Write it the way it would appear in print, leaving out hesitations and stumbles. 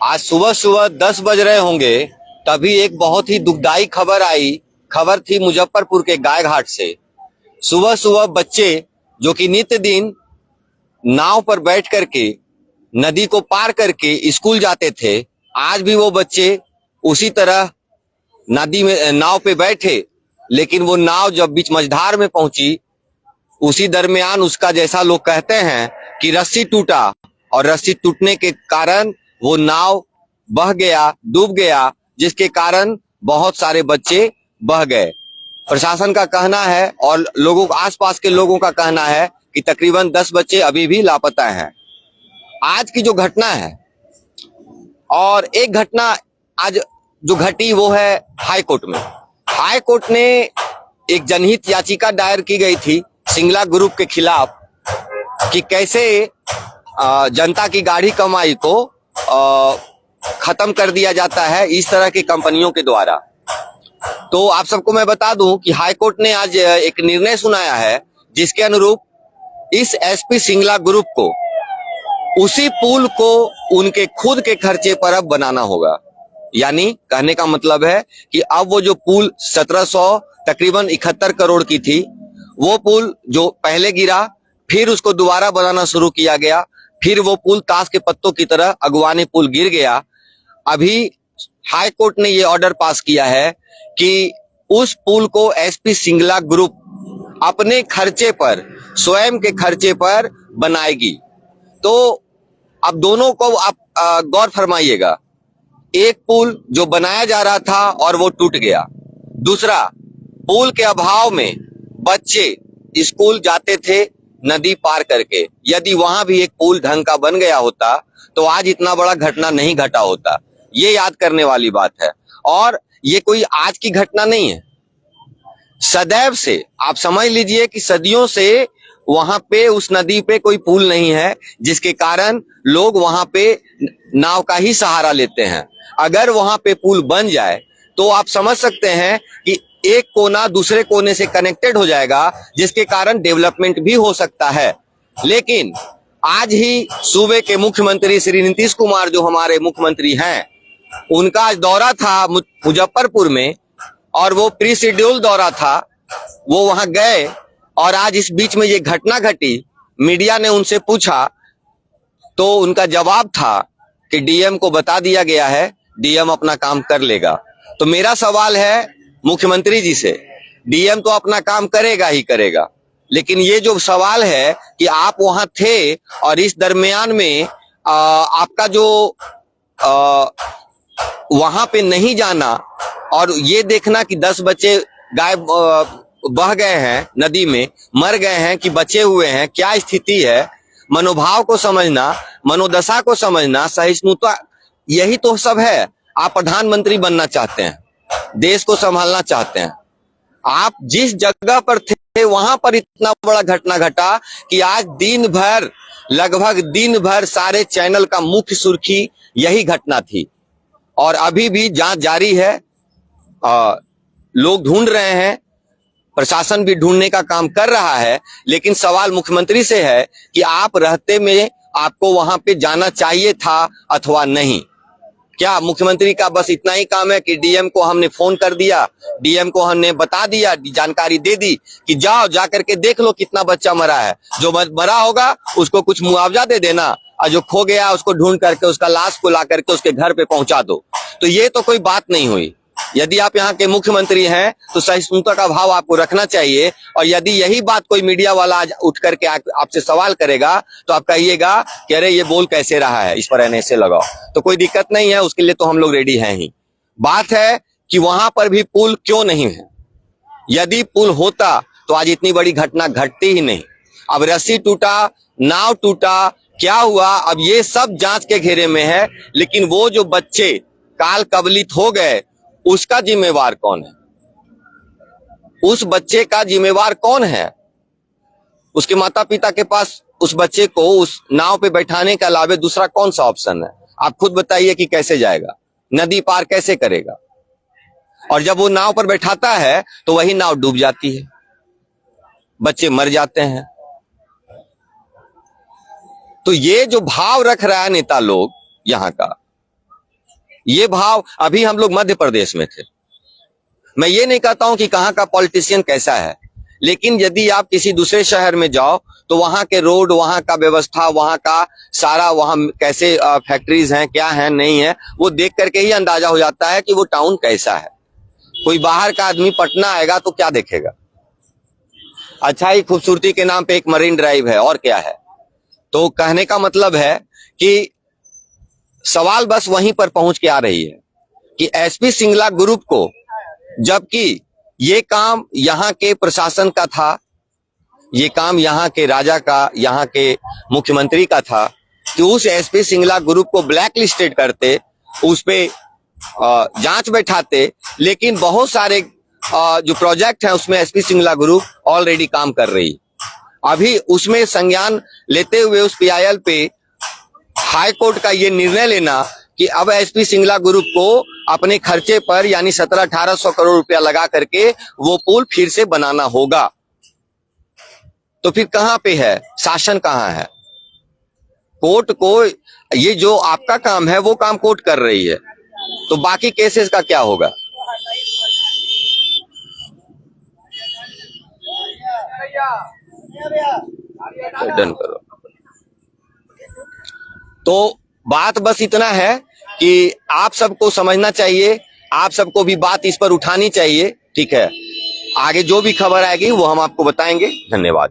आज सुबह सुबह 10 बज रहे होंगे, तभी एक बहुत ही दुखदाई खबर आई। खबर थी मुजफ्फरपुर के गाय घाट से। सुबह सुबह बच्चे जो कि नित्य दिन नाव पर बैठ करके नदी को पार करके स्कूल जाते थे, आज भी वो बच्चे उसी तरह नदी में नाव पे बैठे, लेकिन वो नाव जब बीच मझधार में पहुंची, उसी दरमियान उसका जैसा लोग कहते हैं कि रस्सी टूटा, और रस्सी टूटने के कारण वो नाव बह गया, डूब गया, जिसके कारण बहुत सारे बच्चे बह गए। प्रशासन का कहना है और लोगों आसपास के लोगों का कहना है कि तकरीबन 10 बच्चे अभी भी लापता हैं। आज की जो घटना है, और एक घटना आज जो घटी वो है हाई कोर्ट में। हाई कोर्ट ने एक जनहित याचिका दायर की गई थी सिंगला ग्रुप के खिलाफ कि कैसे जनता की गाढ़ी कमाई को खत्म कर दिया जाता है इस तरह की कंपनियों के द्वारा। तो आप सबको मैं बता दूं कि हाई कोर्ट ने आज एक निर्णय सुनाया है, जिसके अनुरूप इस एसपी सिंगला ग्रुप को उसी पुल को उनके खुद के खर्चे पर अब बनाना होगा। यानी कहने का मतलब है कि अब वो जो पुल 1700 तकरीबन 71 करोड़ की थी, वो पुल जो पहले गिरा, फिर उसको दोबारा बनाना शुरू किया गया, फिर वो पुल ताश के पत्तों की तरह अगवानी पुल गिर गया। अभी हाई कोर्ट ने ये ऑर्डर पास किया है कि उस पुल को एसपी सिंगला ग्रुप अपने खर्चे पर, स्वयं के खर्चे पर बनाएगी। तो अब दोनों को आप गौर फरमाइएगा, एक पुल जो बनाया जा रहा था और वो टूट गया, दूसरा पुल के अभाव में बच्चे स्कूल जाते थे नदी पार करके। यदि वहां भी एक पुल ढंग का बन गया होता तो आज इतना बड़ा घटना नहीं घटा होता। ये याद करने वाली बात है, और ये कोई आज की घटना नहीं है। सदैव से आप समझ लीजिए कि सदियों से वहां पे उस नदी पे कोई पुल नहीं है, जिसके कारण लोग वहां पे नाव का ही सहारा लेते हैं। अगर वहां पे पुल बन जाए तो आप समझ सकते हैं कि एक कोना दूसरे कोने से कनेक्टेड हो जाएगा, जिसके कारण डेवलपमेंट भी हो सकता है। लेकिन आज ही सूबे के मुख्यमंत्री श्री नीतीश कुमार, जो हमारे मुख्यमंत्री हैं, उनका आज दौरा था मुजफ्फरपुर में, और वो प्री शेड्यूल दौरा था, वो वहां गए, और आज इस बीच में ये घटना घटी। मीडिया ने उनसे पूछा तो उनका जवाब था कि डीएम को बता दिया गया है, डीएम अपना काम कर लेगा। तो मेरा सवाल है मुख्यमंत्री जी से, डीएम तो अपना काम करेगा ही करेगा, लेकिन ये जो सवाल है कि आप वहां थे और इस दरमियान में आपका जो वहां पे नहीं जाना और ये देखना कि 10 बच्चे गायब बह गए हैं नदी में, मर गए हैं कि बचे हुए हैं, क्या स्थिति है, मनोभाव को समझना, मनोदशा को समझना, सहिष्णुता, यही तो सब है। आप प्रधानमंत्री बनना चाहते हैं, देश को संभालना चाहते हैं, आप जिस जगह पर थे वहां पर इतना बड़ा घटना घटा कि आज दिन भर, लगभग दिन भर सारे चैनल का मुख्य सुर्खी यही घटना थी। और अभी भी जांच जारी है, लोग ढूंढ रहे हैं, प्रशासन भी ढूंढने का काम कर रहा है। लेकिन सवाल मुख्यमंत्री से है कि आप रहते में आपको वहां पे जाना चाहिए था अथवा नहीं। क्या मुख्यमंत्री का बस इतना ही काम है कि डीएम को हमने फोन कर दिया, डीएम को हमने बता दिया, जानकारी दे दी कि जाओ जा करके देख लो कितना बच्चा मरा है, जो मरा होगा उसको कुछ मुआवजा दे देना, और जो खो गया उसको ढूंढ करके उसका लाश को ला करके उसके घर पे पहुंचा दो। तो ये तो कोई बात नहीं हुई। यदि आप यहाँ के मुख्यमंत्री हैं तो सहिष्णुता का भाव आपको रखना चाहिए, और यदि यही बात कोई मीडिया वाला आज उठ करके आपसे सवाल करेगा तो आप कहिएगा कि अरे ये बोल कैसे रहा है, इस पर एनएसए लगाओ। तो कोई दिक्कत नहीं है, उसके लिए तो हम लोग रेडी हैं ही। बात है कि वहां पर भी पुल क्यों नहीं है। यदि पुल होता तो आज इतनी बड़ी घटना घटती ही नहीं। अब रस्सी टूटा, नाव टूटा, क्या हुआ, अब ये सब जांच के घेरे में है। लेकिन वो जो बच्चे काल कबलित हो गए, उसका जिम्मेवार कौन है? उस बच्चे का जिम्मेवार कौन है? उसके माता पिता के पास उस बच्चे को उस नाव पे बैठाने के अलावा दूसरा कौन सा ऑप्शन है? आप खुद बताइए कि कैसे जाएगा, नदी पार कैसे करेगा? और जब वो नाव पर बैठाता है तो वही नाव डूब जाती है, बच्चे मर जाते हैं। तो ये जो भाव रख रहा है नेता लोग यहाँ का, ये भाव अभी हम लोग मध्य प्रदेश में थे। मैं ये नहीं कहता हूं कि कहां का पॉलिटिशियन कैसा है, लेकिन यदि आप किसी दूसरे शहर में जाओ तो वहां के रोड, वहां का व्यवस्था, वहां का सारा, वहां कैसे फैक्ट्रीज हैं, क्या है नहीं है, वो देख करके ही अंदाजा हो जाता है कि वो टाउन कैसा है। कोई बाहर का आदमी पटना आएगा तो क्या देखेगा? अच्छा ही खूबसूरती के नाम पे एक मरीन ड्राइव है, और क्या है। तो कहने का मतलब है कि सवाल बस वहीं पर पहुंच के आ रही है कि एसपी सिंगला ग्रुप को, जबकि ये काम यहाँ के प्रशासन का था, ये काम यहाँ के राजा का, यहाँ के मुख्यमंत्री का था, कि उस एसपी सिंगला ग्रुप को ब्लैक लिस्टेड करते, उस पे जांच बैठाते, लेकिन बहुत सारे जो प्रोजेक्ट हैं उसमें एसपी सिंगला ग्रुप ऑलरेडी काम कर रही। अभी उसमें संज्ञान लेते हुए उस पीआईएल पे हाई कोर्ट का ये निर्णय लेना कि अब एसपी सिंगला ग्रुप को अपने खर्चे पर यानी 1700-1800 करोड़ रुपया लगा करके वो पुल फिर से बनाना होगा, तो फिर कहां पे है शासन, कहां है? कोर्ट को ये जो आपका काम है वो काम कोर्ट कर रही है, तो बाकी केसेस का क्या होगा? डन करो। तो बात बस इतना है कि आप सबको समझना चाहिए, आप सबको भी बात इस पर उठानी चाहिए, ठीक है। आगे जो भी खबर आएगी वो हम आपको बताएंगे। धन्यवाद।